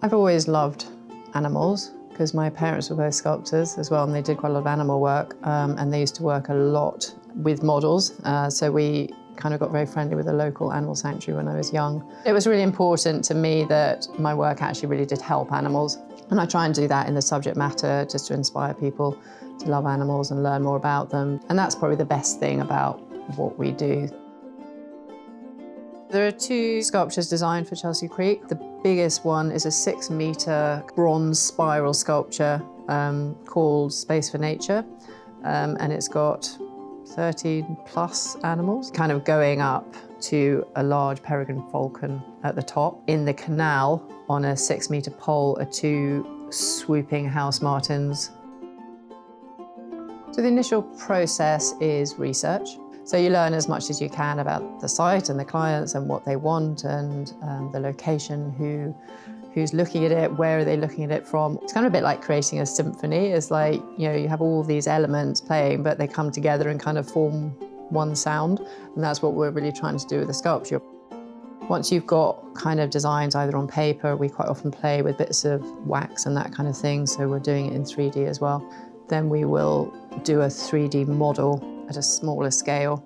I've always loved animals because my parents were both sculptors as well, and they did quite a lot of animal work, and they used to work a lot with models, so we kind of got very friendly with the local animal sanctuary when I was young. It was really important to me that my work actually really did help animals, and I try and do that in the subject matter just to inspire people to love animals and learn more about them, and that's probably the best thing about what we do. There are 2 sculptures designed for Chelsea Creek. The biggest one is a 6-metre bronze spiral sculpture called Space for Nature, and it's got 13+ animals, kind of going up to a large peregrine falcon at the top. In the canal, on a 6-metre pole, are 2 swooping house martins. So the initial process is research. So you learn as much as you can about the site and the clients and what they want and the location, who's looking at it, where are they looking at it from. It's kind of a bit like creating a symphony. It's like, you know, you have all these elements playing, but they come together and kind of form one sound. And that's what we're really trying to do with the sculpture. Once you've got kind of designs either on paper, we quite often play with bits of wax and that kind of thing, so we're doing it in 3D as well. Then we will do a 3D model at a smaller scale.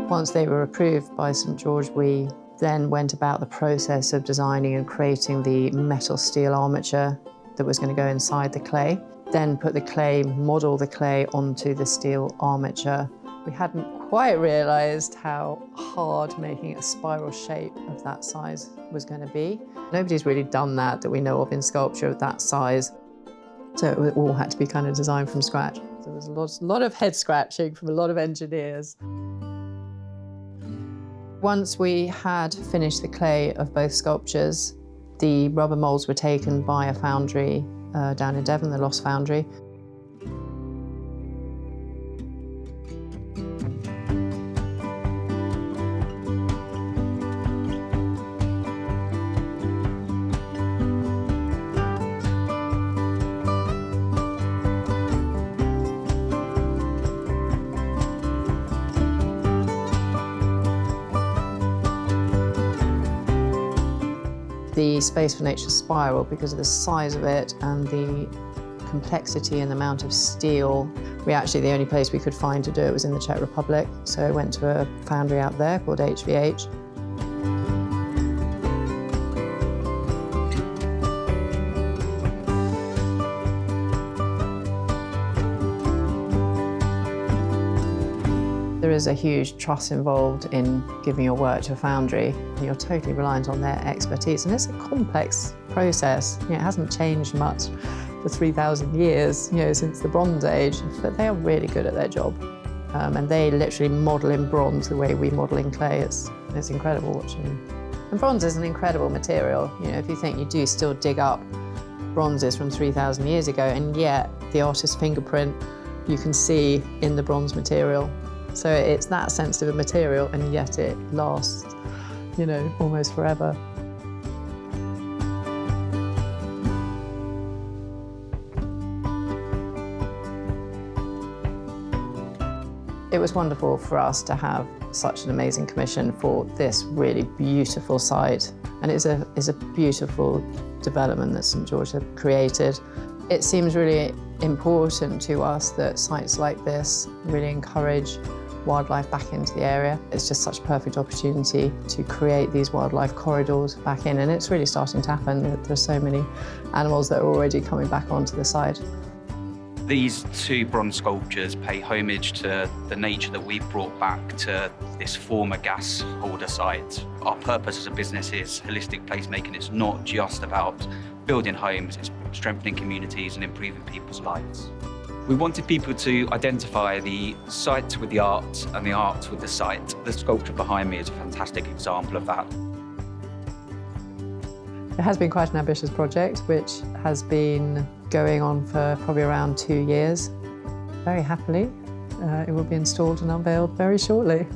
Once they were approved by St George, we then went about the process of designing and creating the metal steel armature that was going to go inside the clay. Then put the clay, model the clay onto the steel armature. We hadn't quite realised how hard making a spiral shape of that size was going to be. Nobody's really done that we know of in sculpture of that size. So it all had to be kind of designed from scratch. There was a lot of head scratching from a lot of engineers. Once we had finished the clay of both sculptures, the rubber moulds were taken by a foundry down in Devon, the Lost Foundry. The Space for Nature spiral, because of the size of it and the complexity and the amount of steel, the only place we could find to do it was in the Czech Republic. So I went to a foundry out there called HVH. There is a huge trust involved in giving your work to a foundry. You're totally reliant on their expertise, and it's a complex process. You know, it hasn't changed much for 3,000 years, you know, since the Bronze Age, but they are really good at their job. And they literally model in bronze the way we model in clay. It's incredible watching them. And bronze is an incredible material. You know, if you think you do still dig up bronzes from 3,000 years ago, and yet the artist's fingerprint you can see in the bronze material. So it's that sensitive a material, and yet it lasts, you know, almost forever. It was wonderful for us to have such an amazing commission for this really beautiful site, and it's a beautiful development that St George have created. It seems really important to us that sites like this really encourage wildlife back into the area. It's just such a perfect opportunity to create these wildlife corridors back in, and it's really starting to happen. There's so many animals that are already coming back onto the site. These 2 bronze sculptures pay homage to the nature that we've brought back to this former gas holder site. Our purpose as a business is holistic placemaking. It's not just about building homes, it's strengthening communities and improving people's lives. We wanted people to identify the site with the art and the art with the site. The sculpture behind me is a fantastic example of that. It has been quite an ambitious project, which has been going on for probably around 2 years. Very happily, it will be installed and unveiled very shortly.